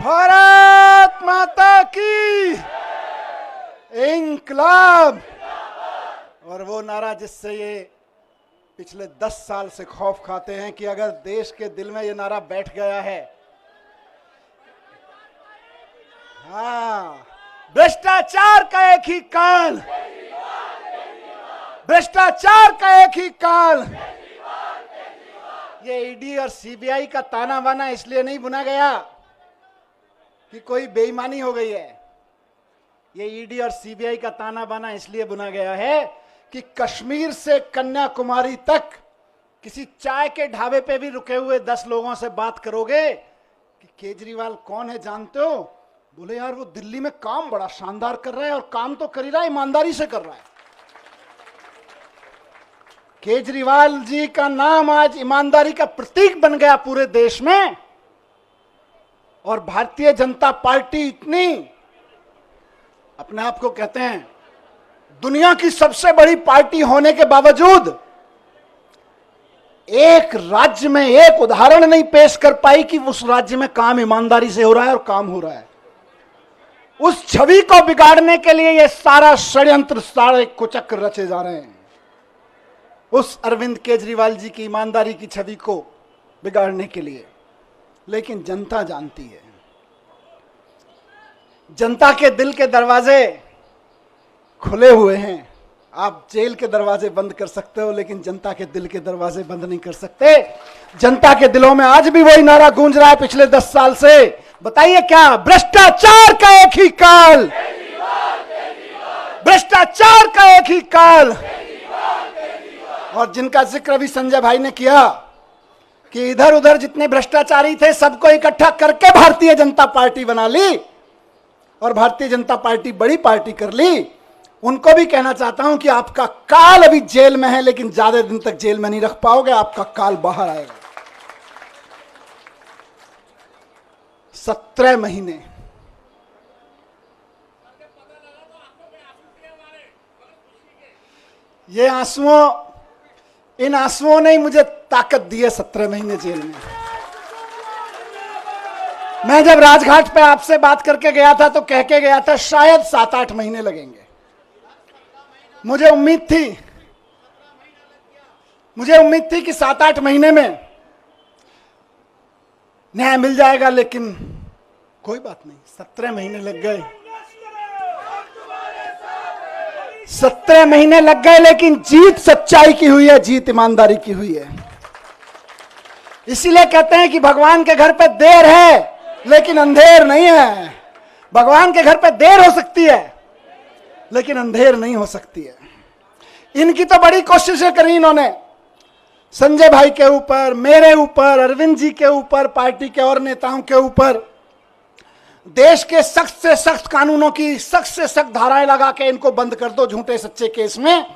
भारत माता की इंकलाब। और वो नारा जिससे ये पिछले 10 साल से खौफ खाते हैं कि अगर देश के दिल में ये नारा बैठ गया है, हाँ, भ्रष्टाचार का एक ही काल, भ्रष्टाचार का एक ही काल। ये ईडी और सीबीआई का ताना बाना इसलिए नहीं बुना गया कि कोई बेईमानी हो गई है। ये ईडी और सीबीआई का ताना बाना इसलिए बुना गया है कि कश्मीर से कन्याकुमारी तक किसी चाय के ढाबे पे भी रुके हुए 10 लोगों से बात करोगे कि केजरीवाल कौन है जानते हो, बोले यार वो दिल्ली में काम बड़ा शानदार कर रहा है, और काम तो कर ही रहा है, ईमानदारी से कर रहा है। केजरीवाल जी का नाम आज ईमानदारी का प्रतीक बन गया पूरे देश में। और भारतीय जनता पार्टी इतनी अपने आप को कहते हैं दुनिया की सबसे बड़ी पार्टी होने के बावजूद एक राज्य में एक उदाहरण नहीं पेश कर पाई कि उस राज्य में काम ईमानदारी से हो रहा है और काम हो रहा है। उस छवि को बिगाड़ने के लिए ये सारा षड्यंत्र, सारे कुचक्र रचे जा रहे हैं, उस अरविंद केजरीवाल जी की ईमानदारी की छवि को बिगाड़ने के लिए। लेकिन जनता जानती है, जनता के दिल के दरवाजे खुले हुए हैं। आप जेल के दरवाजे बंद कर सकते हो, लेकिन जनता के दिल के दरवाजे बंद नहीं कर सकते। जनता के दिलों में आज भी वही नारा गूंज रहा है पिछले 10 साल से। बताइए क्या? भ्रष्टाचार का एक ही काल, भ्रष्टाचार का एक ही काल। और जिनका जिक्र अभी संजय भाई ने किया कि इधर उधर जितने भ्रष्टाचारी थे सबको इकट्ठा करके भारतीय जनता पार्टी बना ली और भारतीय जनता पार्टी बड़ी पार्टी कर ली, उनको भी कहना चाहता हूं कि आपका काल अभी जेल में है, लेकिन ज्यादा दिन तक जेल में नहीं रख पाओगे, आपका काल बाहर आएगा। 17 महीने ये आंसुओं, इन आंसुओं ने मुझे ताकत दी है 17 महीने जेल में। मैं जब राजघाट पे आपसे बात करके गया था तो कह के गया था शायद 7-8 महीने लगेंगे। मुझे उम्मीद थी कि 7-8 महीने में न्याय मिल जाएगा, लेकिन कोई बात नहीं, 17 महीने लग गए। 17 महीने लग गए, लेकिन जीत सच्चाई की हुई है, जीत ईमानदारी की हुई है। इसीलिए कहते हैं कि भगवान के घर पे देर है लेकिन अंधेर नहीं है। भगवान के घर पे देर हो सकती है लेकिन अंधेर नहीं हो सकती है। इनकी तो बड़ी कोशिशें करी इन्होंने, संजय भाई के ऊपर, मेरे ऊपर, अरविंद जी के ऊपर, पार्टी के और नेताओं के ऊपर। देश के सख्त से सख्त कानूनों की सख्त से सख्त धाराएं लगा के इनको बंद कर दो झूठे सच्चे केस में,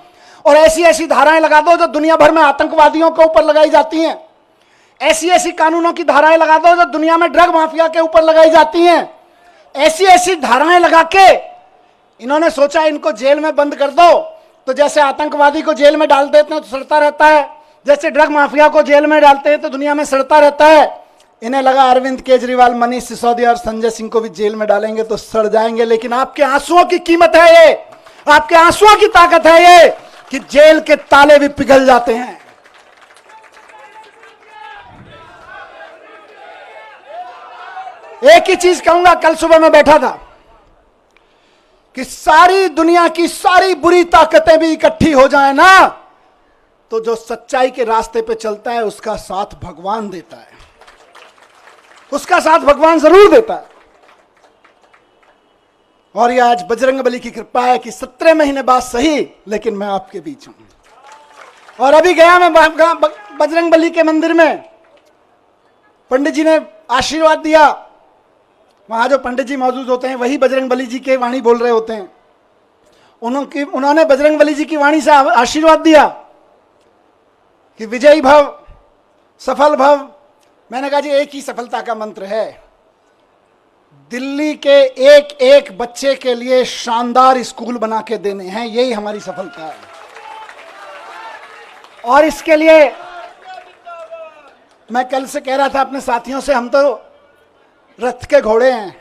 और ऐसी ऐसी धाराएं लगा दो जो दुनिया भर में आतंकवादियों के ऊपर लगाई जाती हैं। ऐसी ऐसी कानूनों की धाराएं लगा दो जो दुनिया में ड्रग माफिया के ऊपर लगाई जाती हैं। ऐसी ऐसी धाराएं लगा के इन्होंने सोचा इनको जेल में बंद कर दो, तो जैसे आतंकवादी को जेल में डाल देते हैं तो सड़ता रहता है, जैसे ड्रग माफिया को जेल में डालते हैं तो दुनिया में सड़ता रहता है। इन्हें लगा अरविंद केजरीवाल, मनीष सिसोदिया और संजय सिंह को भी जेल में डालेंगे तो सड़ जाएंगे। लेकिन आपके आंसुओं की कीमत है ये, आपके आंसुओं की ताकत है ये कि जेल के ताले भी पिघल जाते हैं। एक ही चीज कहूंगा, कल सुबह मैं बैठा था कि सारी दुनिया की सारी बुरी ताकतें भी इकट्ठी हो जाए ना, तो जो सच्चाई के रास्ते पे चलता है उसका साथ भगवान देता है, उसका साथ भगवान जरूर देता है। और ये आज बजरंगबली की कृपा है कि 17 महीने बाद सही, लेकिन मैं आपके बीच हूं। और अभी गया मैं बजरंगबली के मंदिर में, पंडित जी ने आशीर्वाद दिया। वहां जो पंडित जी मौजूद होते हैं वही बजरंगबली जी के वाणी बोल रहे होते हैं। उन्होंने बजरंगबली जी की वाणी से आशीर्वाद दिया कि विजयी भव, सफल भव। मैंने कहा जी एक ही सफलता का मंत्र है, दिल्ली के एक एक बच्चे के लिए शानदार स्कूल बना के देने हैं, यही हमारी सफलता है। और इसके लिए मैं कल से कह रहा था अपने साथियों से, हम तो रथ के घोड़े हैं।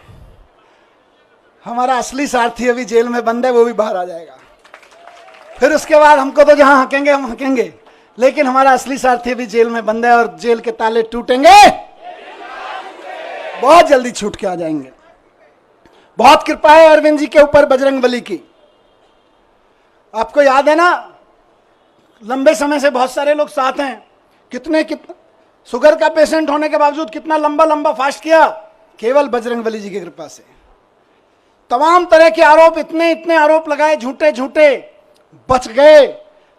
हमारा असली सारथी अभी जेल में बंद है, वो भी बाहर आ जाएगा। फिर उसके बाद हमको तो जहां हकेंगे हम हकेंगे, लेकिन हमारा असली सारथी अभी जेल में बंद है और जेल के ताले टूटेंगे, बहुत जल्दी छूट के आ जाएंगे। बहुत कृपा है अरविंद जी के ऊपर बजरंगबली की। आपको याद है ना, लंबे समय से बहुत सारे लोग साथ हैं, कितने शुगर का पेशेंट होने के बावजूद कितना लंबा लंबा फास्ट किया, केवल बजरंगबली जी की कृपा से। तमाम तरह के आरोप, इतने इतने आरोप लगाए झूठे झूठे, बच गए,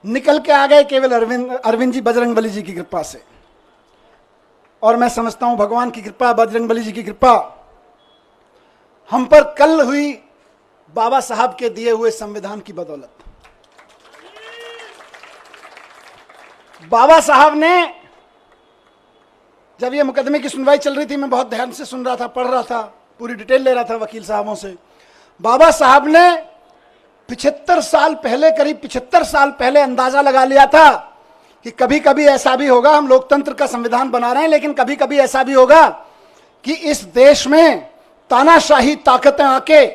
निकल के आ गए, केवल अरविंद जी बजरंगबली जी की कृपा से। और मैं समझता हूं भगवान की कृपा, बजरंगबली जी की कृपा हम पर कल हुई बाबा साहब के दिए हुए संविधान की बदौलत। बाबा साहब ने, जब ये मुकदमे की सुनवाई चल रही थी, मैं बहुत ध्यान से सुन रहा था, पढ़ रहा था, पूरी डिटेल ले रहा था वकील साहबों से। बाबा साहब ने 75 साल पहले, करीब 75 साल पहले अंदाजा लगा लिया था कि कभी कभी ऐसा भी होगा, हम लोकतंत्र का संविधान बना रहे हैं, लेकिन कभी कभी ऐसा भी होगा कि इस देश में तानाशाही ताकतें आके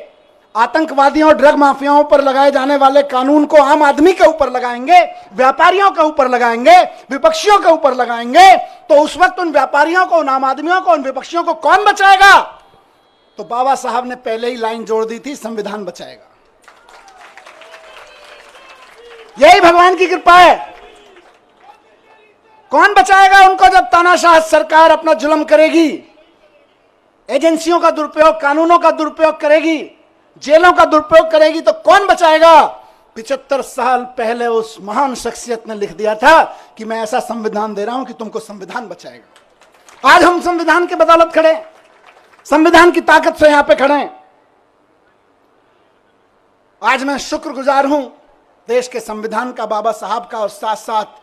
आतंकवादियों और ड्रग माफियाओं पर लगाए जाने वाले कानून को आम आदमी के ऊपर लगाएंगे, व्यापारियों के ऊपर लगाएंगे, विपक्षियों के ऊपर लगाएंगे। तो उस वक्त उन व्यापारियों को, उन आम आदमियों को, उन विपक्षियों को कौन बचाएगा? तो बाबा साहब ने पहले ही लाइन जोड़ दी थी, संविधान बचाएगा। यही भगवान की कृपा है। कौन बचाएगा उनको जब तानाशाह सरकार अपना जुल्म करेगी, एजेंसियों का दुरुपयोग, कानूनों का दुरुपयोग करेगी, जेलों का दुरुपयोग करेगी, तो कौन बचाएगा? 75 साल पहले उस महान शख्सियत ने लिख दिया था कि मैं ऐसा संविधान दे रहा हूं कि तुमको संविधान बचाएगा। आज हम संविधान के बदौलत खड़े, संविधान की ताकत से यहां पे खड़े हैं। आज मैं शुक्रगुजार हूं देश के संविधान का, बाबा साहब का, और साथ साथ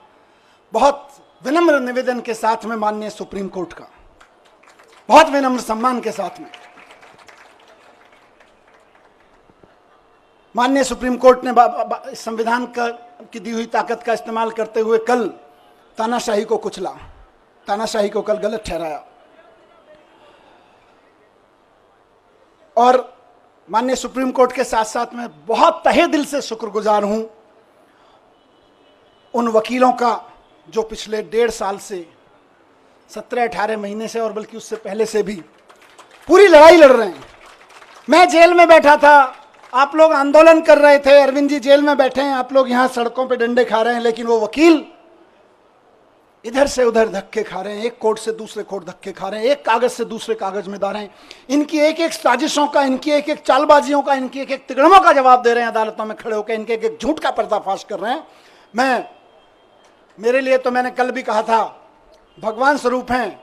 बहुत विनम्र निवेदन के साथ में माननीय सुप्रीम कोर्ट का, बहुत विनम्र सम्मान के साथ में। माननीय सुप्रीम कोर्ट ने संविधान की दी हुई ताकत का इस्तेमाल करते हुए कल तानाशाही को कुचला, तानाशाही को कल गलत ठहराया। और माननीय सुप्रीम कोर्ट के साथ साथ मैं बहुत तहे दिल से शुक्रगुजार हूं उन वकीलों का जो पिछले 1.5 साल से, 17-18 महीने से, और बल्कि उससे पहले से भी पूरी लड़ाई लड़ रहे हैं। मैं जेल में बैठा था, आप लोग आंदोलन कर रहे थे, अरविंद जी जेल में बैठे हैं, आप लोग यहां सड़कों पे डंडे खा रहे हैं, लेकिन वो वकील इधर से उधर धक्के खा रहे हैं, एक कोर्ट से दूसरे कोर्ट धक्के खा रहे हैं, एक कागज से दूसरे कागज में डाल रहे हैं। इनकी एक एक साजिशों का, इनकी एक एक चालबाजियों का, इनकी एक एक तिगड़मों का जवाब दे रहे हैं अदालतों में खड़े होकर, इनके एक एक झूठ का पर्दाफाश कर रहे हैं। मेरे लिए तो, मैंने कल भी कहा था, भगवान स्वरूप हैं।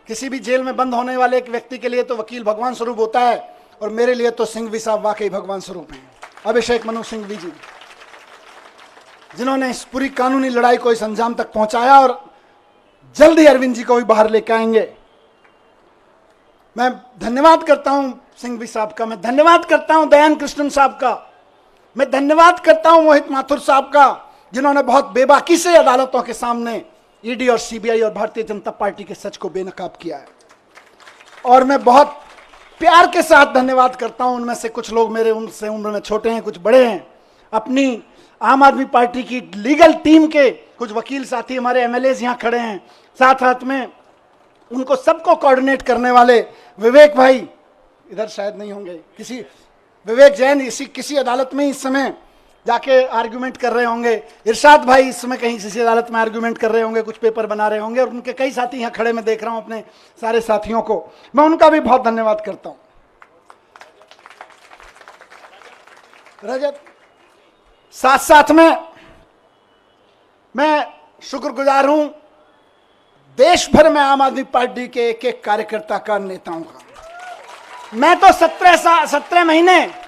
किसी भी जेल में बंद होने वाले एक व्यक्ति के लिए तो वकील भगवान स्वरूप होता है, और मेरे लिए तो सिंघवी साहब वाकई भगवान स्वरूप हैं। अभिषेक मनु सिंघवी जी, जिन्होंने इस पूरी कानूनी लड़ाई को इस अंजाम तक पहुंचाया, और जल्द ही अरविंद जी को भी बाहर लेकर आएंगे। मैं धन्यवाद करता हूं सिंघवी साहब का, मैं धन्यवाद करता हूं दयान कृष्णन साहब का, मैं धन्यवाद करता हूं मोहित माथुर साहब का, जिन्होंने बहुत बेबाकी से अदालतों के सामने ईडी और सीबीआई और भारतीय जनता पार्टी के सच को बेनकाब किया है। और मैं बहुत प्यार के साथ धन्यवाद करता हूं, उनमें से कुछ लोग मेरे उम्र में छोटे हैं, कुछ बड़े हैं, अपनी आम आदमी पार्टी की लीगल टीम के कुछ वकील साथी, हमारे एमएलए यहां खड़े हैं, साथ साथ में उनको सबको कोऑर्डिनेट करने वाले विवेक भाई, इधर शायद नहीं होंगे, विवेक जैन किसी अदालत में इस समय जाके आर्गुमेंट कर रहे होंगे, इरशाद भाई इस समय कहीं किसी अदालत में आर्गुमेंट कर रहे होंगे, कुछ पेपर बना रहे होंगे, और उनके कई साथी यहाँ खड़े मैं देख रहा हूं, अपने सारे साथियों को मैं उनका भी बहुत धन्यवाद करता हूं। रजत, साथ साथ में मैं शुक्रगुजार हूं देश भर में आम आदमी पार्टी के एक एक कार्यकर्ता का, नेताओं का। मैं तो 17 महीने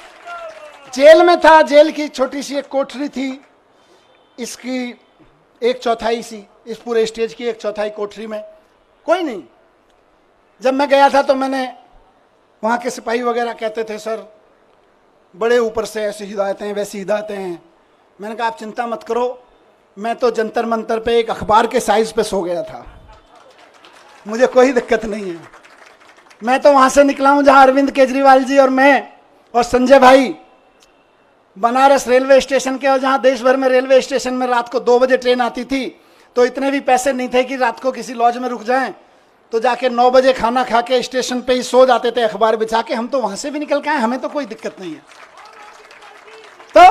जेल में था, जेल की छोटी सी एक कोठरी थी, इसकी 1/4 सी, इस पूरे स्टेज की 1/4 कोठरी में कोई नहीं। जब मैं गया था तो मैंने, वहाँ के सिपाही वगैरह कहते थे, सर बड़े ऊपर से ऐसी हिदायतें वैसी हिदायतें हैं। मैंने कहा आप चिंता मत करो, मैं तो जंतर मंतर पे एक अखबार के साइज पे सो गया था, मुझे कोई दिक्कत नहीं है। मैं तो वहां से निकला हूं जहां अरविंद केजरीवाल जी और मैं और संजय भाई बनारस रेलवे स्टेशन के, और जहां देश भर में रेलवे स्टेशन में रात को 2 बजे ट्रेन आती थी, तो इतने भी पैसे नहीं थे कि रात को किसी लॉज में रुक जाएं, तो जाके 9 बजे खाना खा के स्टेशन पे ही सो जाते थे अखबार बिछा के। हम तो वहां से भी निकल के आए, हमें तो कोई दिक्कत नहीं है। तो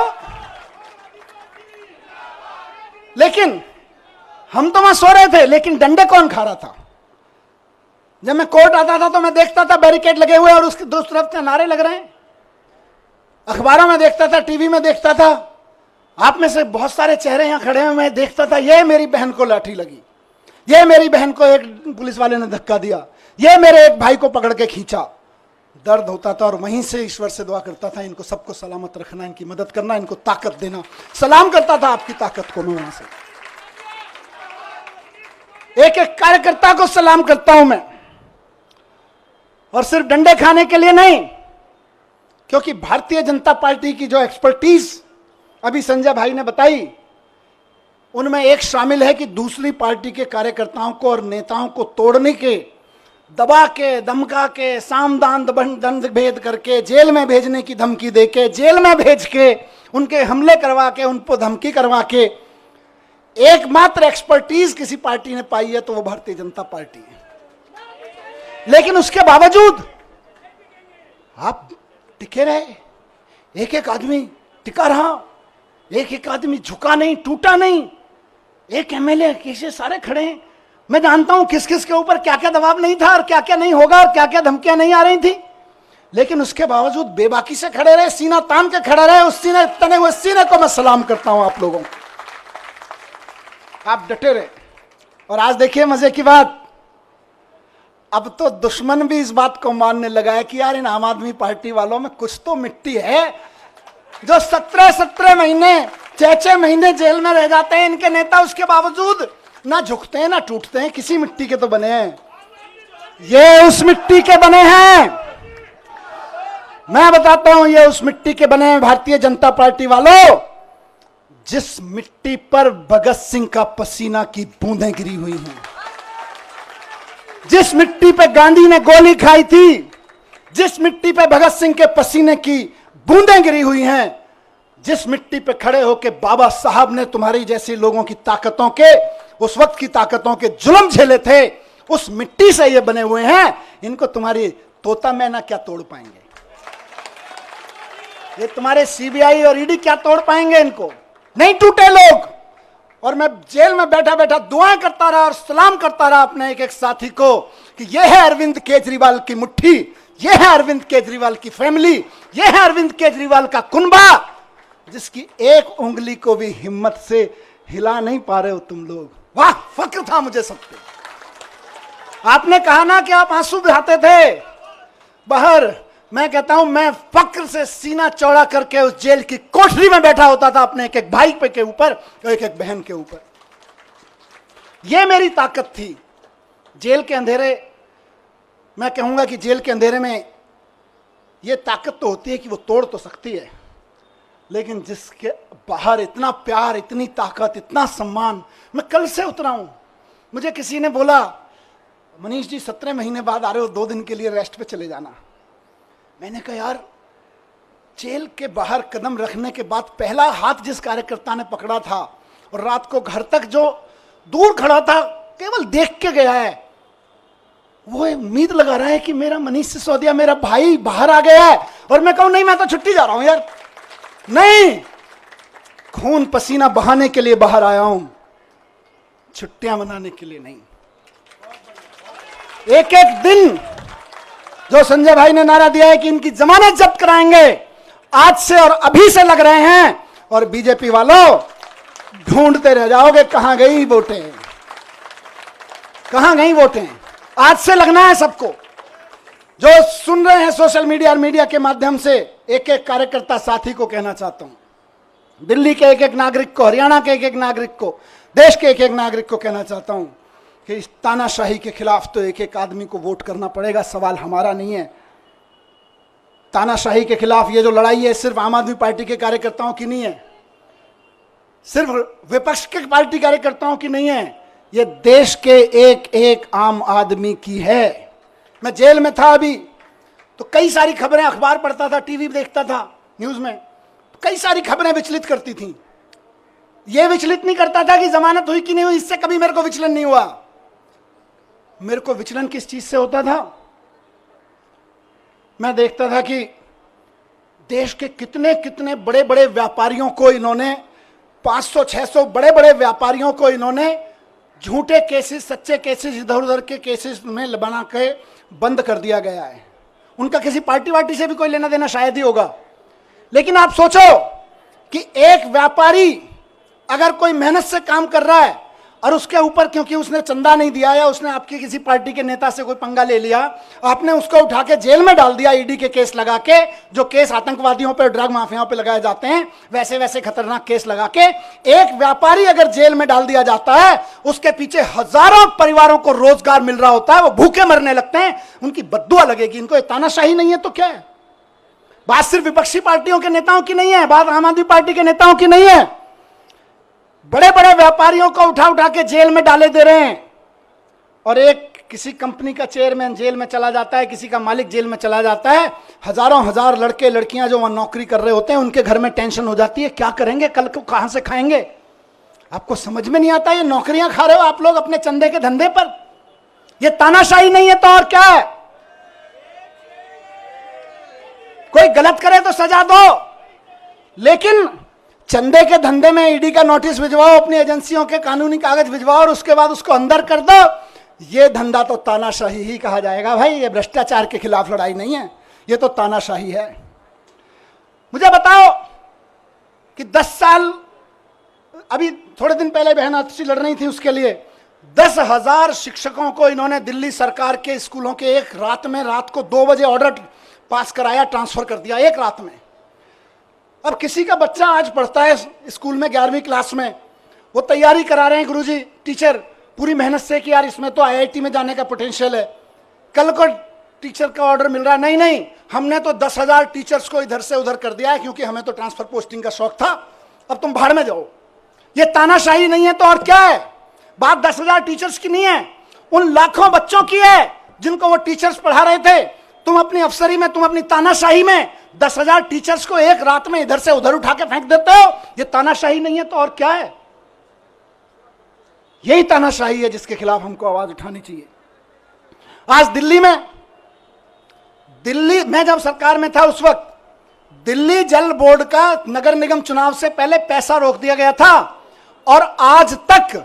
लेकिन हम तो वहां सो रहे थे, लेकिन डंडे कौन खा रहा था? जब मैं कोर्ट आता था तो मैं देखता था बैरिकेड लगे हुए और उसकी दूसरी तरफ नारे लग रहे हैं। अखबारों में देखता था, टीवी में देखता था, आप में से बहुत सारे चेहरे यहां खड़े हैं, मैं देखता था ये मेरी बहन को लाठी लगी, ये मेरी बहन को एक पुलिस वाले ने धक्का दिया, ये मेरे एक भाई को पकड़ के खींचा। दर्द होता था और वहीं से ईश्वर से दुआ करता था, इनको सबको सलामत रखना, इनकी मदद करना, इनको ताकत देना। सलाम करता था आपकी ताकत को मैं वहां से, एक एक कार्यकर्ता को सलाम करता हूं मैं। और सिर्फ डंडे खाने के लिए नहीं, क्योंकि भारतीय जनता पार्टी की जो एक्सपर्टीज अभी संजय भाई ने बताई, उनमें एक शामिल है कि दूसरी पार्टी के कार्यकर्ताओं को और नेताओं को तोड़ने के, दबा के, धमका के, सामदान दंड भेद करके, जेल में भेजने की धमकी देके, जेल में भेज के, उनके हमले करवा के, उन पर धमकी करवा के एकमात्र एक्सपर्टीज किसी पार्टी ने पाई है तो वो भारतीय जनता पार्टी है। लेकिन उसके बावजूद आप टिके रहे, एक एक आदमी टिका रहा, एक एक आदमी झुका नहीं, टूटा नहीं। एक एमएलए कैसे सारे खड़े हैं, मैं जानता हूं किस किस के ऊपर क्या क्या दबाव नहीं था और क्या क्या नहीं होगा और क्या क्या धमकियां नहीं आ रही थी, लेकिन उसके बावजूद बेबाकी से खड़े रहे, सीना तान के खड़े रहे। उस सीने, तने हुए सीने को मैं सलाम करता हूं आप लोगों को, आप डटे रहे। और आज देखिए मजे की बात, अब तो दुश्मन भी इस बात को मानने लगा है कि यार इन आम आदमी पार्टी वालों में कुछ तो मिट्टी है, जो 17 महीने 6 महीने जेल में रह जाते हैं इनके नेता, उसके बावजूद ना झुकते हैं ना टूटते हैं, किसी मिट्टी के तो बने हैं। ये उस मिट्टी के बने हैं, मैं बताता हूं, ये उस मिट्टी के बने हैं भारतीय जनता पार्टी वालों, जिस मिट्टी पर भगत सिंह का पसीना की बूंदें गिरी हुई हैं, जिस मिट्टी पे गांधी ने गोली खाई थी, जिस मिट्टी पे भगत सिंह के पसीने की बूंदें गिरी हुई हैं, जिस मिट्टी पे खड़े होकर बाबा साहब ने तुम्हारी जैसी लोगों की ताकतों के, उस वक्त की ताकतों के जुल्म झेले थे, उस मिट्टी से ये बने हुए हैं। इनको तुम्हारी तोता मैना क्या तोड़ पाएंगे, ये तुम्हारे सीबीआई और ईडी क्या तोड़ पाएंगे, इनको नहीं टूटे लोग। और मैं जेल में बैठा बैठा दुआएं करता रहा और सलाम करता रहा अपने एक एक साथी को कि यह है अरविंद केजरीवाल की मुट्ठी, यह है अरविंद केजरीवाल की फैमिली, यह है अरविंद केजरीवाल का कुनबा, जिसकी एक उंगली को भी हिम्मत से हिला नहीं पा रहे हो तुम लोग। वाह, फक्र था मुझे सब पे। आपने कहा ना कि आप आंसू बहाते थे बाहर, मैं कहता हूं मैं फक्र से सीना चौड़ा करके उस जेल की कोठरी में बैठा होता था अपने एक एक भाई पे के ऊपर और एक एक बहन के ऊपर। यह मेरी ताकत थी। जेल के अंधेरे, मैं कहूंगा कि जेल के अंधेरे में यह ताकत तो होती है कि वो तोड़ तो सकती है, लेकिन जिसके बाहर इतना प्यार, इतनी ताकत, इतना सम्मान। मैं कल से उतरा हूं, मुझे किसी ने बोला मनीष जी 17 महीने बाद आ रहे हो, 2 दिन के लिए रेस्ट पे चले जाना। मैंने कहा यार, जेल के बाहर कदम रखने के बाद पहला हाथ जिस कार्यकर्ता ने पकड़ा था और रात को घर तक जो दूर खड़ा था केवल देख के गया है, वो उम्मीद लगा रहा है कि मेरा मनीष सिसोदिया, मेरा भाई बाहर आ गया है, और मैं कहूं नहीं मैं तो छुट्टी जा रहा हूं यार। नहीं, खून पसीना बहाने के लिए बाहर आया हूं, छुट्टियां मनाने के लिए नहीं। एक एक दिन जो संजय भाई ने नारा दिया है कि इनकी जमानत जब्त कराएंगे, आज से और अभी से लग रहे हैं। और बीजेपी वालों ढूंढते रह जाओगे कहां गई वोटें, कहां गई वोटें। आज से लगना है सबको। जो सुन रहे हैं सोशल मीडिया और मीडिया के माध्यम से, एक एक कार्यकर्ता साथी को कहना चाहता हूं, दिल्ली के एक एक नागरिक को, हरियाणा के एक एक नागरिक को, देश के एक एक नागरिक को कहना चाहता हूं कि इस तानाशाही के खिलाफ तो एक एक आदमी को वोट करना पड़ेगा। सवाल हमारा नहीं है। तानाशाही के खिलाफ ये जो लड़ाई है सिर्फ आम आदमी पार्टी के कार्यकर्ताओं की नहीं है, सिर्फ विपक्ष के पार्टी कार्यकर्ताओं की नहीं है, ये देश के एक एक आम आदमी की है। मैं जेल में था अभी, तो कई सारी खबरें, अखबार पढ़ता था, टीवी देखता था, न्यूज में तो कई सारी खबरें विचलित करती थी। यह विचलित नहीं करता था कि जमानत हुई कि नहीं हुई, इससे कभी मेरे को विचलन नहीं हुआ। मेरे को विचलन किस चीज से होता था? मैं देखता था कि देश के कितने कितने बड़े बड़े व्यापारियों को इन्होंने, 500-600 बड़े बड़े व्यापारियों को इन्होंने झूठे केसेस, सच्चे केसेस, इधर उधर के केसेस में बना के बंद कर दिया गया है। उनका किसी पार्टी वार्टी से भी कोई लेना देना शायद ही होगा। लेकिन आप सोचो कि एक व्यापारी अगर कोई मेहनत से काम कर रहा है और उसके ऊपर क्योंकि उसने चंदा नहीं दिया या उसने आपकी किसी पार्टी के नेता से कोई पंगा ले लिया, आपने उसको उठा के जेल में डाल दिया, ईडी के केस लगा के, जो केस आतंकवादियों पे, ड्रग माफियाओं पे लगाए जाते हैं, वैसे वैसे खतरनाक केस लगा के एक व्यापारी अगर जेल में डाल दिया जाता है, उसके पीछे हजारों परिवारों को रोजगार मिल रहा होता है, वो भूखे मरने लगते हैं, उनकी बद्दुआ लगेगी। इनको तानाशाही नहीं है तो क्या है? बात सिर्फ विपक्षी पार्टियों के नेताओं की नहीं है, बात आम आदमी पार्टी के नेताओं की नहीं है। बड़े बड़े व्यापारियों को उठा उठा के जेल में डाले दे रहे हैं। और एक किसी कंपनी का चेयरमैन जेल में चला जाता है, किसी का मालिक जेल में चला जाता है, हजारों हजार लड़के लड़कियां जो वहां नौकरी कर रहे होते हैं, उनके घर में टेंशन हो जाती है, क्या करेंगे, कल को कहां से खाएंगे? आपको समझ में नहीं आता, ये नौकरियां खा रहे हो आप लोग अपने चंदे के धंधे पर। ये तानाशाही नहीं है तो और क्या है? कोई गलत करे तो सजा दो, लेकिन चंदे के धंधे में ईडी का नोटिस भिजवाओ, अपनी एजेंसियों के कानूनी कागज भिजवाओ और उसके बाद उसको अंदर कर दो। ये धंधा तो तानाशाही ही कहा जाएगा भाई। ये भ्रष्टाचार के खिलाफ लड़ाई नहीं है, ये तो तानाशाही है। मुझे बताओ कि 10 साल, अभी थोड़े दिन पहले बहन आतिशी लड़ रही थी उसके लिए, 10,000 शिक्षकों को इन्होंने दिल्ली सरकार के स्कूलों के एक रात में, रात को 2 बजे ऑर्डर पास कराया, ट्रांसफर कर दिया एक रात में। अब किसी का बच्चा आज पढ़ता है स्कूल में 11वीं क्लास में, वो तैयारी करा रहे हैं गुरुजी, टीचर पूरी मेहनत से कि यार इसमें तो आईआईटी में जाने का पोटेंशियल है। कल को टीचर का ऑर्डर मिल रहा है, नहीं नहीं हमने तो 10,000 टीचर्स को इधर से उधर कर दिया है क्योंकि हमें तो ट्रांसफर पोस्टिंग का शौक था, अब तुम भाड़ में जाओ। ये तानाशाही नहीं है तो और क्या है? बात 10,000 टीचर्स की नहीं है, उन लाखों बच्चों की है जिनको वो टीचर्स पढ़ा रहे थे। तुम अपनी अफसरी में, तुम अपनी तानाशाही में 10,000 टीचर्स को एक रात में इधर से उधर उठा के फेंक देते हो। ये तानाशाही नहीं है तो और क्या है? यही तानाशाही है जिसके खिलाफ हमको आवाज उठानी चाहिए। आज दिल्ली में जब सरकार में था उस वक्त दिल्ली जल बोर्ड का नगर निगम चुनाव से पहले पैसा रोक दिया गया था और आज तक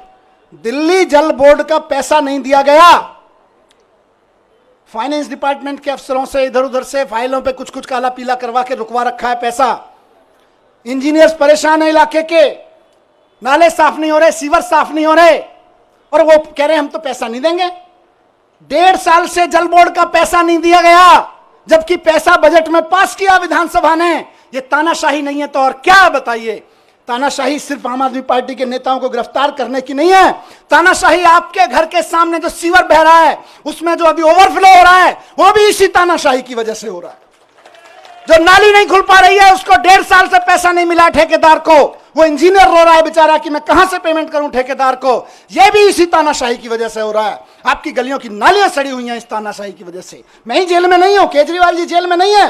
दिल्ली जल बोर्ड का पैसा नहीं दिया गया। फाइनेंस डिपार्टमेंट के अफसरों से इधर उधर से फाइलों पे कुछ कुछ काला पीला करवा के रुकवा रखा है पैसा। इंजीनियर्स परेशान है इलाके के, नाले साफ नहीं हो रहे, सीवर साफ नहीं हो रहे, और वो कह रहे हैं हम तो पैसा नहीं देंगे। 1.5 साल से जल बोर्ड का पैसा नहीं दिया गया, जबकि पैसा बजट में पास किया विधानसभा ने। ये तानाशाही नहीं है तो और क्या है बताइए? तानाशाही सिर्फ आम आदमी पार्टी के नेताओं को गिरफ्तार करने की नहीं है। तानाशाही आपके घर के सामने जो सीवर बह रहा है, उसमें जो अभी ओवरफ्लो हो रहा है, वो भी इसी तानाशाही की वजह से हो रहा है। जो नाली नहीं खुल पा रही है, उसको 1.5 साल से पैसा नहीं मिला ठेकेदार को, वो इंजीनियर रो रहा है बेचारा कि मैं कहां से पेमेंट करूं ठेकेदार को। यह भी इसी तानाशाही की वजह से हो रहा है। आपकी गलियों की नालियां सड़ी हुई हैं इस तानाशाही की वजह से। मैं ही जेल में नहीं हूं, केजरीवाल जी जेल में नहीं है,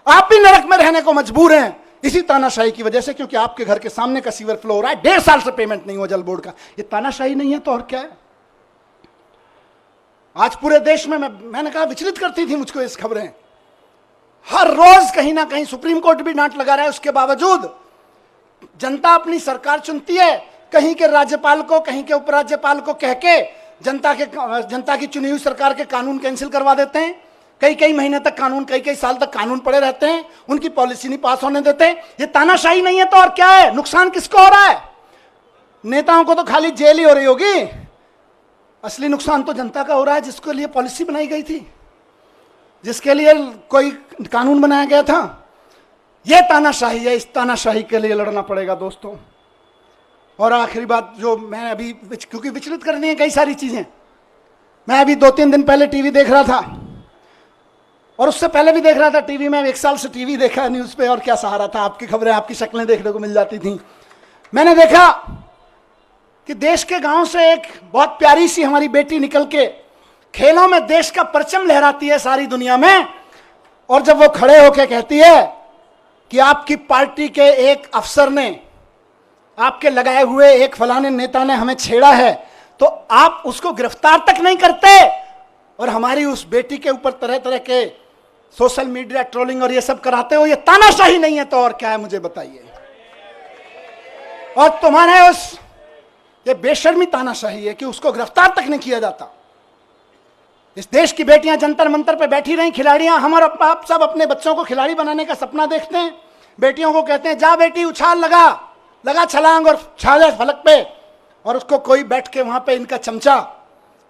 आप भी नरक में रहने को मजबूर हैं इसी तानाशाही की वजह से, क्योंकि आपके घर के सामने का सीवर फ्लो हो रहा है, 1.5 साल से पेमेंट नहीं हुआ जल बोर्ड का। ये तानाशाही नहीं है तो और क्या है? आज पूरे देश में मैंने कहा विचलित करती थी मुझको इस खबरें। हर रोज कहीं ना कहीं सुप्रीम कोर्ट भी डांट लगा रहा है, उसके बावजूद जनता अपनी सरकार चुनती है, कहीं के राज्यपाल को, कहीं के उपराज्यपाल को कह के जनता की चुनी हुई सरकार के कानून कैंसिल करवा देते हैं। कई महीने तक कानून, कई साल तक कानून पड़े रहते हैं, उनकी पॉलिसी नहीं पास होने देते। ये तानाशाही नहीं है तो और क्या है? नुकसान किसको हो रहा है? नेताओं को तो खाली जेल ही हो रही होगी, असली नुकसान तो जनता का हो रहा है, जिसके लिए पॉलिसी बनाई गई थी, जिसके लिए कोई कानून बनाया गया था। यह तानाशाही है, इस तानाशाही के लिए लड़ना पड़ेगा दोस्तों। और आखिरी बात जो मैं अभी, क्योंकि विचलित करनी है कई सारी चीजें, मैं अभी 2-3 दिन पहले टीवी देख रहा था, और उससे पहले भी देख रहा था टीवी में। 1 साल से टीवी देखा न्यूज़ पे, और क्या सहारा था, आपकी खबरें, आपकी शक्लें देखने को मिल जाती थी। मैंने देखा कि देश के गांव से एक बहुत प्यारी सी हमारी बेटी निकल के खेलों में देश का परचम लहराती है सारी दुनिया में, और जब वो खड़े होकर कहती है कि आपकी पार्टी के एक अफसर ने, आपके लगाए हुए एक फलाने नेता ने हमें छेड़ा है, तो आप उसको गिरफ्तार तक नहीं करते और हमारी उस बेटी के ऊपर तरह तरह के सोशल मीडिया ट्रोलिंग और ये सब कराते हो, ये तानाशाही नहीं है तो और क्या है मुझे बताइए। और तुम्हारे उस ये बेशर्मी तानाशाही है कि उसको गिरफ्तार तक नहीं किया जाता। इस देश की बेटियां जंतर मंतर पे बैठी रही, खिलाड़ियां, हमारे आप सब अपने बच्चों को खिलाड़ी बनाने का सपना देखते हैं, बेटियों को कहते हैं जा बेटी उछाल लगा छलांग और छाले फलक पे, और उसको कोई बैठ के वहां पे इनका चमचा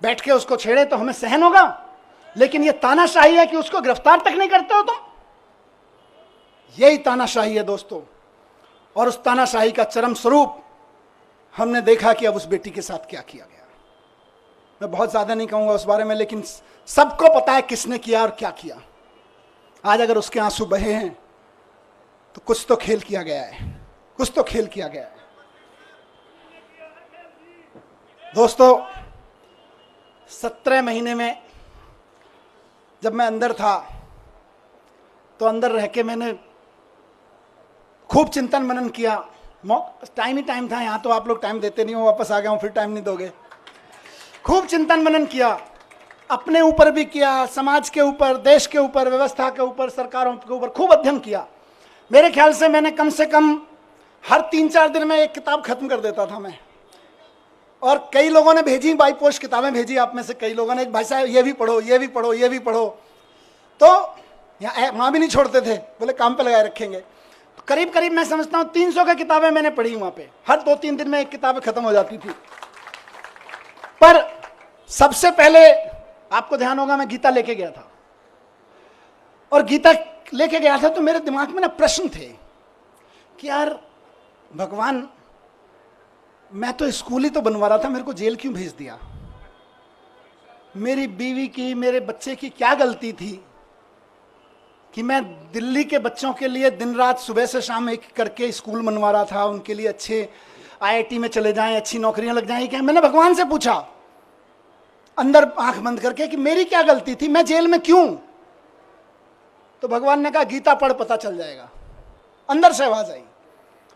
बैठ के उसको छेड़े तो हमें सहन होगा। लेकिन ये तानाशाही है कि उसको गिरफ्तार तक नहीं करते हो तुम। यही तानाशाही है दोस्तों, और उस तानाशाही का चरम स्वरूप हमने देखा कि अब उस बेटी के साथ क्या किया गया। मैं बहुत ज्यादा नहीं कहूंगा उस बारे में, लेकिन सबको पता है किसने किया और क्या किया। आज अगर उसके आंसू बहे हैं तो कुछ तो खेल किया गया है, कुछ तो खेल किया गया है। दोस्तों 17 महीने में जब मैं अंदर था तो अंदर रह के मैंने खूब चिंतन मनन किया। टाइम ही टाइम था, यहां तो आप लोग टाइम देते नहीं हो, वापस आ गया हूं, फिर टाइम नहीं दोगे। खूब चिंतन मनन किया, अपने ऊपर भी किया, समाज के ऊपर, देश के ऊपर, व्यवस्था के ऊपर, सरकारों के ऊपर खूब अध्ययन किया। मेरे ख्याल से मैंने कम से कम हर 3-4 दिन में एक किताब खत्म कर देता था मैं। और कई लोगों ने भेजी, बाई पोस्ट किताबें भेजी आप में से कई लोगों ने, भाई साहब ये भी पढ़ो, ये भी पढ़ो, ये भी पढ़ो। तो यहाँ वहाँ भी नहीं छोड़ते थे, बोले काम पे लगाए रखेंगे। तो करीब करीब मैं समझता हूँ 300 की किताबें मैंने पढ़ी वहाँ पे। हर 2-3 दिन में एक किताब खत्म हो जाती थी। पर सबसे पहले आपको ध्यान होगा मैं गीता लेके गया था, और गीता लेके गया था तो मेरे दिमाग में ना प्रश्न थे कि यार भगवान, मैं तो स्कूल ही तो बनवा रहा था, मेरे को जेल क्यों भेज दिया? मेरी बीवी की, मेरे बच्चे की क्या गलती थी कि मैं दिल्ली के बच्चों के लिए दिन रात सुबह से शाम एक करके स्कूल बनवा रहा था, उनके लिए अच्छे आईआईटी में चले जाएं, अच्छी नौकरियां लग जाएं। क्या मैंने भगवान से पूछा अंदर आंख बंद करके कि मेरी क्या गलती थी, मैं जेल में क्यों? तो भगवान ने कहा गीता पढ़, पता चल जाएगा। अंदर से आवाज आई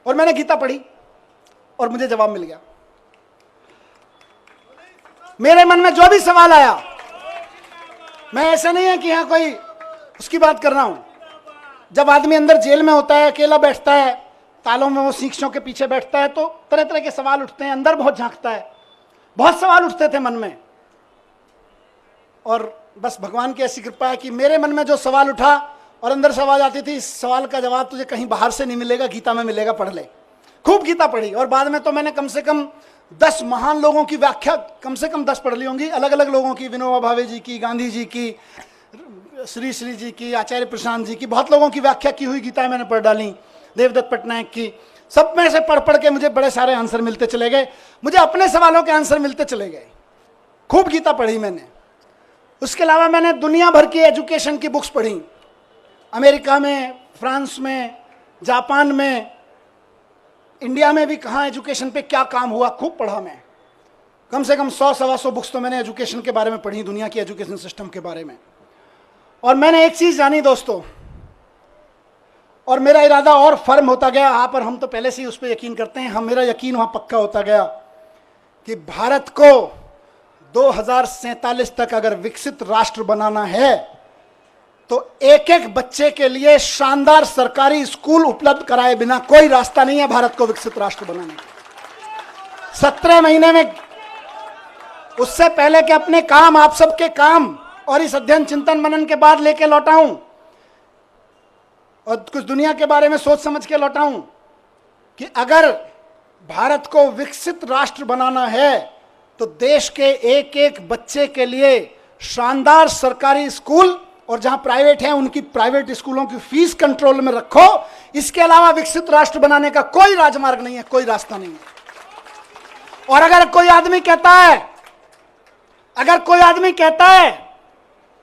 और मैंने गीता पढ़ी और मुझे जवाब मिल गया। मेरे मन में जो भी सवाल आया, मैं ऐसा नहीं है कि यहां कोई उसकी बात कर रहा हूं। जब आदमी अंदर जेल में होता है, अकेला बैठता है, तालों में वो शीशों के पीछे बैठता है, तो तरह तरह के सवाल उठते हैं, अंदर बहुत झांकता है। बहुत सवाल उठते थे मन में, और बस भगवान की ऐसी कृपा है कि मेरे मन में जो सवाल उठा और अंदर से आवाज आती थी, इस सवाल का जवाब तुझे कहीं बाहर से नहीं मिलेगा, गीता में मिलेगा, पढ़ ले। खूब गीता पढ़ी, और बाद में तो मैंने कम से कम 10 महान लोगों की व्याख्या कम से कम 10 पढ़ ली होंगी, अलग अलग लोगों की, विनोबा भावे जी की, गांधी जी की, श्री श्री जी की, आचार्य प्रशांत जी की, बहुत लोगों की व्याख्या की हुई गीता मैंने पढ़ डाली, देवदत्त पटनायक की। सब में से पढ़ पढ़ के मुझे बड़े सारे आंसर मिलते चले गए, मुझे अपने सवालों के आंसर मिलते चले गए। खूब गीता पढ़ी मैंने। उसके अलावा मैंने दुनिया भर की एजुकेशन की बुक्स पढ़ी, अमेरिका में, फ्रांस में, जापान में, इंडिया में भी कहाँ एजुकेशन पे क्या काम हुआ, खूब पढ़ा मैं। कम से कम 100-125 बुक्स तो मैंने एजुकेशन के बारे में पढ़ी, दुनिया की एजुकेशन सिस्टम के बारे में। और मैंने एक चीज जानी दोस्तों, और मेरा इरादा और फर्म होता गया, हाँ, पर हम तो पहले से ही उस पर यकीन करते हैं, मेरा यकीन वहां पक्का होता गया कि भारत को 2047 तक अगर विकसित राष्ट्र बनाना है तो एक एक बच्चे के लिए शानदार सरकारी स्कूल उपलब्ध कराए बिना कोई रास्ता नहीं है भारत को विकसित राष्ट्र बनाने का। 17 महीने में, उससे पहले कि अपने काम, आप सबके काम और इस अध्ययन चिंतन मनन के बाद लेके लौटाऊं और कुछ दुनिया के बारे में सोच समझ के लौटाऊं कि अगर भारत को विकसित राष्ट्र बनाना है तो देश के एक एक बच्चे के लिए शानदार सरकारी स्कूल, और जहां प्राइवेट हैं उनकी प्राइवेट स्कूलों की फीस कंट्रोल में रखो। इसके अलावा विकसित राष्ट्र बनाने का कोई राजमार्ग नहीं है, कोई रास्ता नहीं है। और अगर कोई आदमी कहता है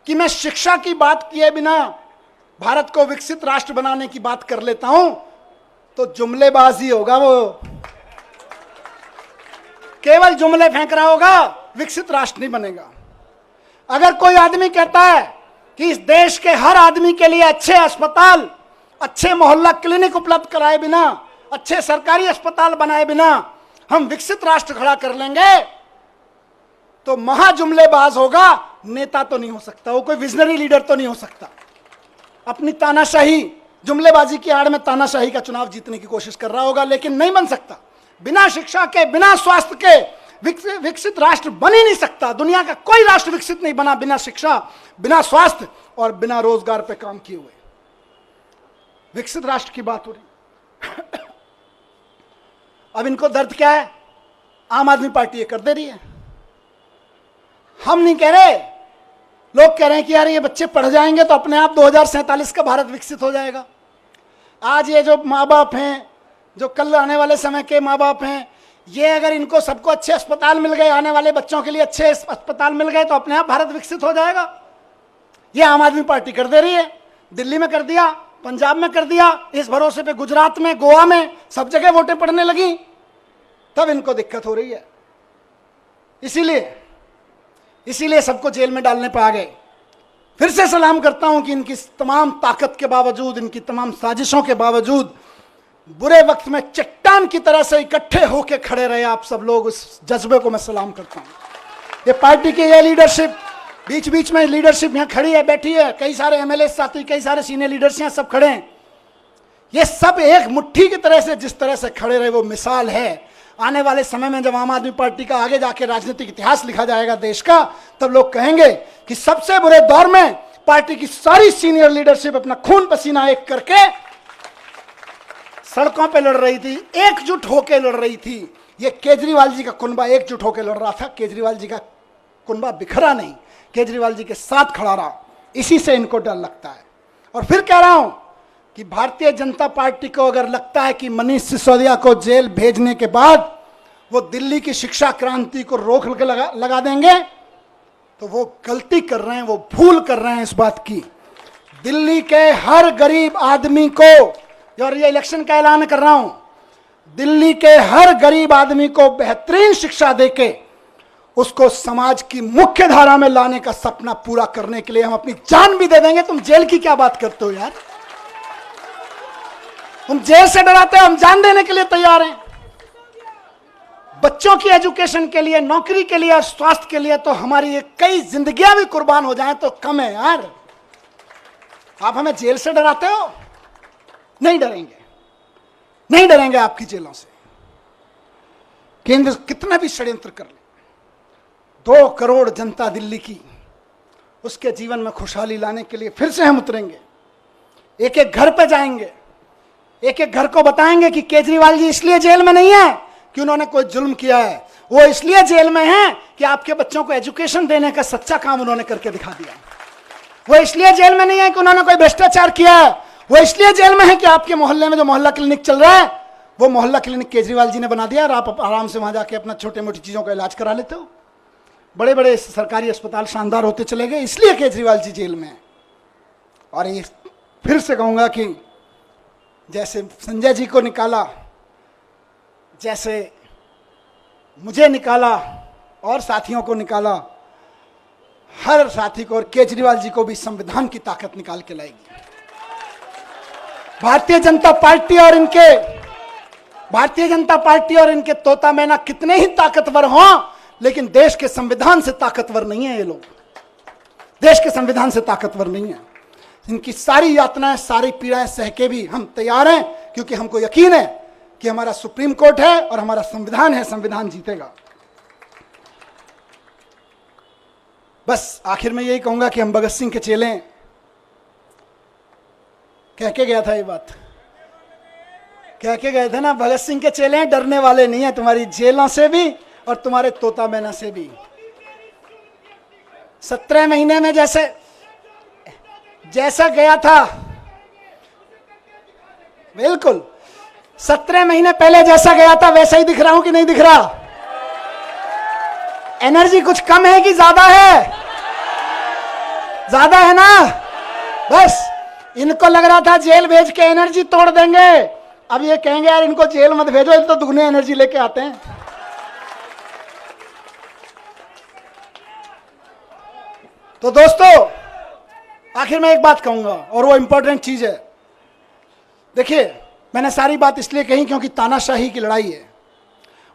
कि मैं शिक्षा की बात किए बिना भारत को विकसित राष्ट्र बनाने की बात कर लेता हूं, तो जुमलेबाजी होगा, वो केवल जुमले फेंक रहा होगा, विकसित राष्ट्र नहीं बनेगा। अगर कोई आदमी कहता है कि इस देश के हर आदमी के लिए अच्छे अस्पताल, अच्छे मोहल्ला क्लिनिक उपलब्ध कराए बिना, अच्छे सरकारी अस्पताल बनाए बिना हम विकसित राष्ट्र खड़ा कर लेंगे, तो महाजुमलेबाज होगा, नेता तो नहीं हो सकता, वो कोई विजनरी लीडर तो नहीं हो सकता। अपनी तानाशाही, जुमलेबाजी की आड़ में तानाशाही का चुनाव जीतने की कोशिश कर रहा होगा, लेकिन नहीं बन सकता। बिना शिक्षा के, बिना स्वास्थ्य के विकसित राष्ट्र बन ही नहीं सकता। दुनिया का कोई राष्ट्र विकसित नहीं बना बिना शिक्षा, बिना स्वास्थ्य और बिना रोजगार पे काम किए हुए। विकसित राष्ट्र की बात हो रही। अब इनको दर्द क्या है? आम आदमी पार्टी ये कर दे रही है। हम नहीं कह रहे, लोग कह रहे हैं कि यार ये बच्चे पढ़ जाएंगे तो अपने आप 2047 का भारत विकसित हो जाएगा। आज ये जो माँ बाप हैं, जो कल आने वाले समय के माँ बाप हैं, ये अगर इनको सबको अच्छे अस्पताल मिल गए, आने वाले बच्चों के लिए अच्छे अस्पताल मिल गए, तो अपने आप भारत विकसित हो जाएगा। ये आम आदमी पार्टी कर दे रही है। दिल्ली में कर दिया, पंजाब में कर दिया, इस भरोसे पे गुजरात में, गोवा में, सब जगह वोटें पड़ने लगी, तब इनको दिक्कत हो रही है। इसीलिए सबको जेल में डालने पर आ गए। फिर से सलाम करता हूं कि इनकी तमाम ताकत के बावजूद, इनकी तमाम साजिशों के बावजूद, बुरे वक्त में चट्टान की तरह से इकट्ठे होकर खड़े रहे आप सब लोग। उस जज्बे को मैं सलाम करता हूं। ये पार्टी की ये लीडरशिप, बीच बीच में लीडरशिप यहाँ खड़ी है, बैठी है, कई सारे एमएलए साथी, कई सारे सीनियर लीडर्स यहाँ सब खड़े हैं। ये सब एक मुट्ठी की तरह से जिस तरह से खड़े रहे, वो मिसाल है। आने वाले समय में जब आम आदमी पार्टी का आगे जाके राजनीतिक इतिहास लिखा जाएगा देश का, तब लोग कहेंगे कि सबसे बुरे दौर में पार्टी की सारी सीनियर लीडरशिप अपना खून पसीना एक करके सड़कों पे लड़ रही थी, एकजुट होकर लड़ रही थी। ये केजरीवाल जी का कुनबा एकजुट होकर लड़ रहा था। केजरीवाल जी का कुनबा बिखरा नहीं, केजरीवाल जी के साथ खड़ा रहा। इसी से इनको डर लगता है। और फिर कह रहा हूं कि भारतीय जनता पार्टी को अगर लगता है कि मनीष सिसोदिया को जेल भेजने के बाद वो दिल्ली की शिक्षा क्रांति को रोक के लगा देंगे, तो वो गलती कर रहे हैं, वो भूल कर रहे हैं इस बात की। दिल्ली के हर गरीब आदमी को, और ये इलेक्शन का ऐलान कर रहा हूं, दिल्ली के हर गरीब आदमी को बेहतरीन शिक्षा देके उसको समाज की मुख्य धारा में लाने का सपना पूरा करने के लिए हम अपनी जान भी दे देंगे। तुम जेल की क्या बात करते हो यार? तुम जेल से डराते हो, हम जान देने के लिए तैयार हैं। बच्चों की एजुकेशन के लिए, नौकरी के लिए और स्वास्थ्य के लिए तो हमारी ये कई जिंदगियां भी कुर्बान हो जाएं तो कम है यार। आप हमें जेल से डराते हो? नहीं डरेंगे, नहीं डरेंगे आपकी जेलों से। केंद्र कितना भी षड्यंत्र कर ले, 2 करोड़ जनता दिल्ली की, उसके जीवन में खुशहाली लाने के लिए फिर से हम उतरेंगे। एक एक घर पे जाएंगे, एक एक घर को बताएंगे कि केजरीवाल जी इसलिए जेल में नहीं है कि उन्होंने कोई जुल्म किया है, वो इसलिए जेल में है कि आपके बच्चों को एजुकेशन देने का सच्चा काम उन्होंने करके दिखा दिया। वो इसलिए जेल में नहीं है कि उन्होंने कोई भ्रष्टाचार किया है, वो इसलिए जेल में है कि आपके मोहल्ले में जो मोहल्ला क्लिनिक चल रहा है, वो मोहल्ला क्लिनिक केजरीवाल जी ने बना दिया और आप आराम से वहां जाके अपना छोटे मोटी चीजों का इलाज करा लेते हो। बड़े बड़े सरकारी अस्पताल शानदार होते चले गए, इसलिए केजरीवाल जी जेल में है। और ये फिर से कहूंगा कि जैसे संजय जी को निकाला, जैसे मुझे निकाला और साथियों को निकाला, हर साथी को और केजरीवाल जी को भी संविधान की ताकत निकाल के लाएगी। भारतीय जनता पार्टी और इनके तोता मैना कितने ही ताकतवर हों, लेकिन देश के संविधान से ताकतवर नहीं है। ये लोग देश के संविधान से ताकतवर नहीं है। इनकी सारी यातनाएं, सारी पीड़ाएं सह के भी हम तैयार हैं, क्योंकि हमको यकीन है कि हमारा सुप्रीम कोर्ट है और हमारा संविधान है, संविधान जीतेगा। बस आखिर में यही कहूंगा कि हम भगत सिंह के चेले हैं। कह के गया था ये बात, कह के गए थे ना, भगत सिंह के चेले हैं, डरने वाले नहीं है तुम्हारी जेलों से भी और तुम्हारे तोता मैना से भी। 17 महीने में जैसा गया था, बिल्कुल 17 महीने पहले जैसा गया था वैसा ही दिख रहा हूं कि नहीं दिख रहा? एनर्जी कुछ कम है कि ज्यादा है? ज्यादा है ना? बस इनको लग रहा था जेल भेज के एनर्जी तोड़ देंगे, अब ये कहेंगे यार इनको जेल मत भेजो, ये तो दुगनी एनर्जी लेके आते हैं। तो दोस्तों, आखिर में एक बात कहूंगा और वो इंपॉर्टेंट चीज है। देखिए, मैंने सारी बात इसलिए कही क्योंकि तानाशाही की लड़ाई है,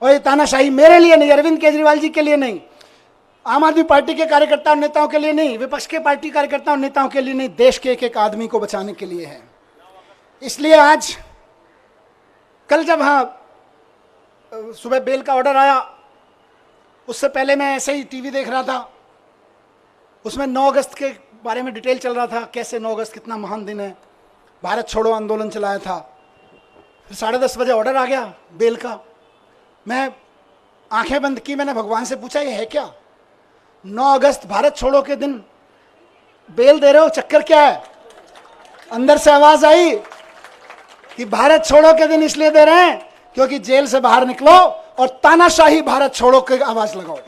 और ये तानाशाही मेरे लिए नहीं, अरविंद केजरीवाल जी के लिए नहीं, आम आदमी पार्टी के कार्यकर्ताओं नेताओं के लिए नहीं, विपक्ष के पार्टी कार्यकर्ताओं नेताओं के लिए नहीं, देश के एक एक आदमी को बचाने के लिए है। इसलिए आज कल जब सुबह बेल का ऑर्डर आया, उससे पहले मैं ऐसे ही टीवी देख रहा था, उसमें 9 अगस्त के बारे में डिटेल चल रहा था, कैसे 9 अगस्त कितना महान दिन है, भारत छोड़ो आंदोलन चलाया था। फिर 10:30 बजे ऑर्डर आ गया बेल का। मैं आंखें बंद की, मैंने भगवान से पूछा ये है क्या? 9 अगस्त भारत छोड़ो के दिन बेल दे रहे हो, चक्कर क्या है? अंदर से आवाज आई कि भारत छोड़ो के दिन इसलिए दे रहे हैं क्योंकि जेल से बाहर निकलो और तानाशाही भारत छोड़ो की आवाज लगाओ।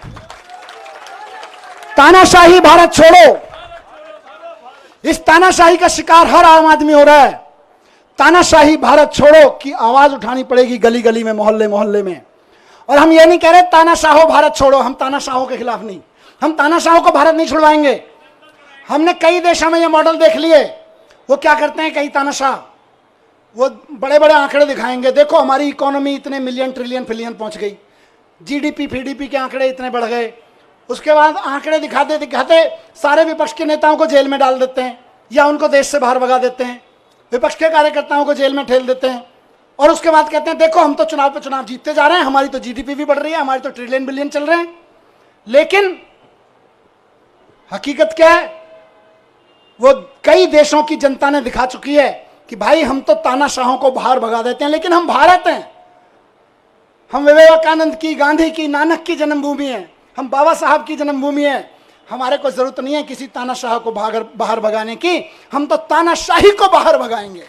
तानाशाही भारत छोड़ो। इस तानाशाही का शिकार हर आम आदमी हो रहा है। तानाशाही भारत छोड़ो की आवाज उठानी पड़ेगी गली गली में, मोहल्ले मोहल्ले में। और हम ये नहीं कह रहे तानाशाहो भारत छोड़ो, हम तानाशाहों के खिलाफ नहीं, हम तानाशाहों को भारत नहीं छुड़वाएंगे। हमने कई देशों में ये मॉडल देख लिए। वो क्या करते हैं कई तानाशाह, वो बड़े बड़े आंकड़े दिखाएंगे, देखो हमारी इकोनॉमी इतने मिलियन ट्रिलियन फिलियन पहुंच गई, जीडीपी फीडीपी के आंकड़े इतने बढ़ गए। उसके बाद आंकड़े दिखाते दिखाते सारे विपक्ष के नेताओं को जेल में डाल देते हैं या उनको देश से बाहर भगा देते हैं, विपक्ष के कार्यकर्ताओं को जेल में ठेल देते हैं। और उसके बाद कहते हैं देखो हम तो चुनाव पे चुनाव जीतते जा रहे हैं, हमारी तो जीडीपी भी बढ़ रही है, हमारी तो ट्रिलियन बिलियन चल रहे हैं। लेकिन हकीकत क्या है? वो कई देशों की जनता ने दिखा चुकी है कि भाई हम तो तानाशाहों को बाहर भगा देते हैं, लेकिन हम भारत हैं, हम विवेकानंद की, गांधी की, नानक की जन्मभूमि है, हम बाबा साहब की जन्मभूमि है। हमारे को जरूरत नहीं है किसी तानाशाह को बाहर भगाने की, हम तो तानाशाही को बाहर भगाएंगे।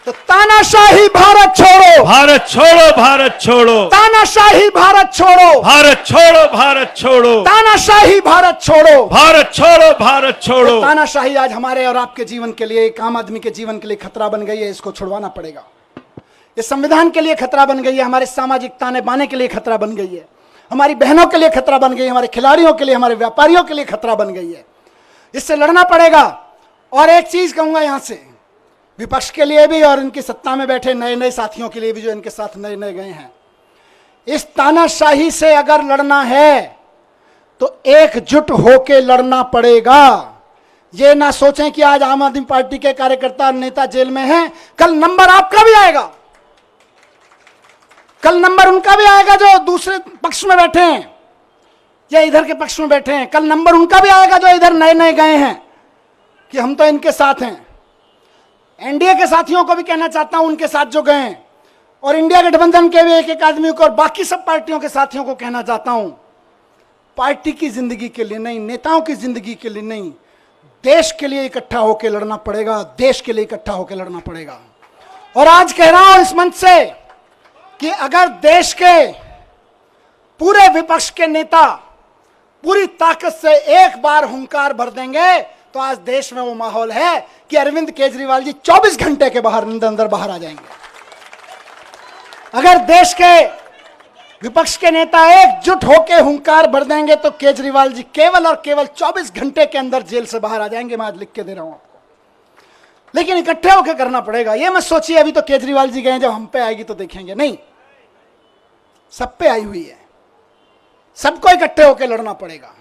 तो तानाशाही भारत छोड़ो, भारत छोड़ो, भारत छोड़ो, तानाशाही भारत छोड़ो, भारत छोड़ो, भारत छोड़ो, तानाशाही भारत छोड़ो, भारत छोड़ो, भारत छोड़ो। तानाशाही आज हमारे और आपके जीवन के लिए, एक आम आदमी के जीवन के लिए खतरा बन गई है, इसको छुड़वाना पड़ेगा। इस संविधान के लिए खतरा बन गई है, हमारे सामाजिक ताने बाने के लिए खतरा बन गई है, हमारी बहनों के लिए खतरा बन गई है, हमारे खिलाड़ियों के लिए, हमारे व्यापारियों के लिए खतरा बन गई है। इससे लड़ना पड़ेगा। और एक चीज कहूंगा यहां से, विपक्ष के लिए भी और इनकी सत्ता में बैठे नए नए साथियों के लिए भी जो इनके साथ नए नए गए हैं, इस तानाशाही से अगर लड़ना है तो एकजुट होके लड़ना पड़ेगा। ये ना सोचें कि आज आम आदमी पार्टी के कार्यकर्ता और नेता जेल में हैं, कल नंबर आपका भी आएगा, कल नंबर उनका भी आएगा जो दूसरे पक्ष में बैठे हैं या इधर के पक्ष में बैठे हैं, कल नंबर उनका भी आएगा जो इधर नए नए गए हैं कि हम तो इनके साथ हैं। एनडीए के साथियों को भी कहना चाहता हूं, उनके साथ जो गए हैं, और इंडिया गठबंधन के भी एक एक आदमी को और बाकी सब पार्टियों के साथियों को कहना चाहता हूं, पार्टी की जिंदगी के लिए नहीं, नेताओं की जिंदगी के लिए नहीं, देश के लिए इकट्ठा होकर लड़ना पड़ेगा, देश के लिए इकट्ठा होकर लड़ना पड़ेगा। और आज कह रहा हूं इस मंच से कि अगर देश के पूरे विपक्ष के नेता पूरी ताकत से एक बार हुंकार भर देंगे तो आज देश में वो माहौल है कि अरविंद केजरीवाल जी 24 घंटे के अंदर बाहर आ जाएंगे। अगर देश के विपक्ष के नेता एकजुट होकर हुंकार भर देंगे तो केजरीवाल जी केवल और केवल 24 घंटे के अंदर जेल से बाहर आ जाएंगे। मैं आज लिख के दे रहा हूं आपको, लेकिन इकट्ठे होकर करना पड़ेगा। ये मत सोचिए अभी तो केजरीवाल जी गए, जब हम पे आएगी तो देखेंगे, नहीं, सब पे आई हुई है। सबको इकट्ठे होकर लड़ना पड़ेगा,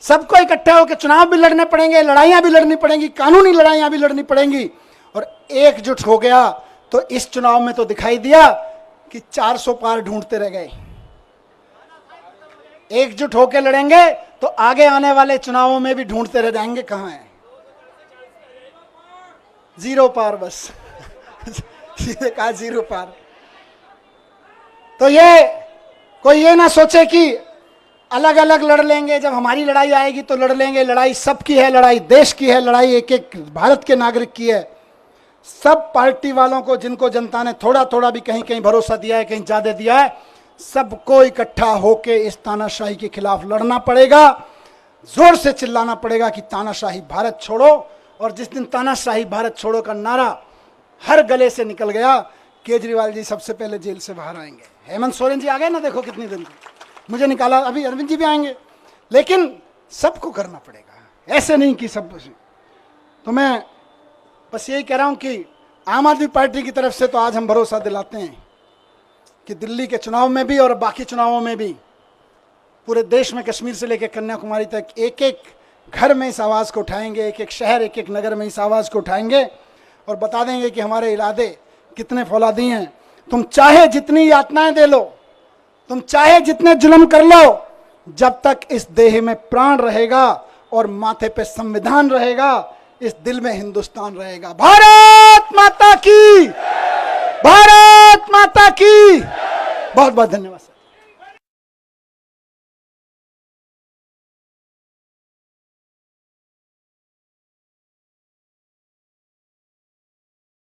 सबको इकट्ठे होकर चुनाव भी लड़ने पड़ेंगे, लड़ाइयां भी लड़नी पड़ेंगी, कानूनी लड़ाइयां भी लड़नी पड़ेंगी। और एकजुट हो गया तो इस चुनाव में तो दिखाई दिया कि 400 पार ढूंढते रह गए। एकजुट होकर लड़ेंगे तो आगे आने वाले चुनावों में भी ढूंढते रह जाएंगे कहां है, 0 पार, बस सीधे कहा 0 पार। तो ये कोई ये ना सोचे कि अलग अलग लड़ लेंगे, जब हमारी लड़ाई आएगी तो लड़ लेंगे। लड़ाई सबकी है, लड़ाई देश की है, लड़ाई एक एक भारत के नागरिक की है। सब पार्टी वालों को, जिनको जनता ने थोड़ा थोड़ा भी कहीं कहीं भरोसा दिया है, कहीं ज्यादा दिया है, सबको इकट्ठा होकर इस तानाशाही के खिलाफ लड़ना पड़ेगा, जोर से चिल्लाना पड़ेगा कि तानाशाही भारत छोड़ो। और जिस दिन तानाशाही भारत छोड़ो का नारा हर गले से निकल गया, केजरीवाल जी सबसे पहले जेल से बाहर आएंगे। हेमंत सोरेन जी आ गए ना, देखो कितनी दिन मुझे निकाला, अभी अरविंद जी भी आएंगे। लेकिन सबको करना पड़ेगा, ऐसे नहीं कि सब। तो मैं बस यही कह रहा हूं कि आम आदमी पार्टी की तरफ से तो आज हम भरोसा दिलाते हैं कि दिल्ली के चुनाव में भी और बाकी चुनावों में भी पूरे देश में, कश्मीर से लेकर कन्याकुमारी तक, एक एक घर में इस आवाज़ को उठाएंगे, एक एक शहर, एक एक नगर में इस आवाज़ को उठाएंगे और बता देंगे कि हमारे इरादे कितने फौलादी हैं। तुम चाहे जितनी यातनाएं दे लो, तुम चाहे जितने जुल्म कर लो, जब तक इस देह में प्राण रहेगा और माथे पे संविधान रहेगा, इस दिल में हिंदुस्तान रहेगा। भारत माता की, भारत माता की। बहुत बहुत धन्यवाद सर।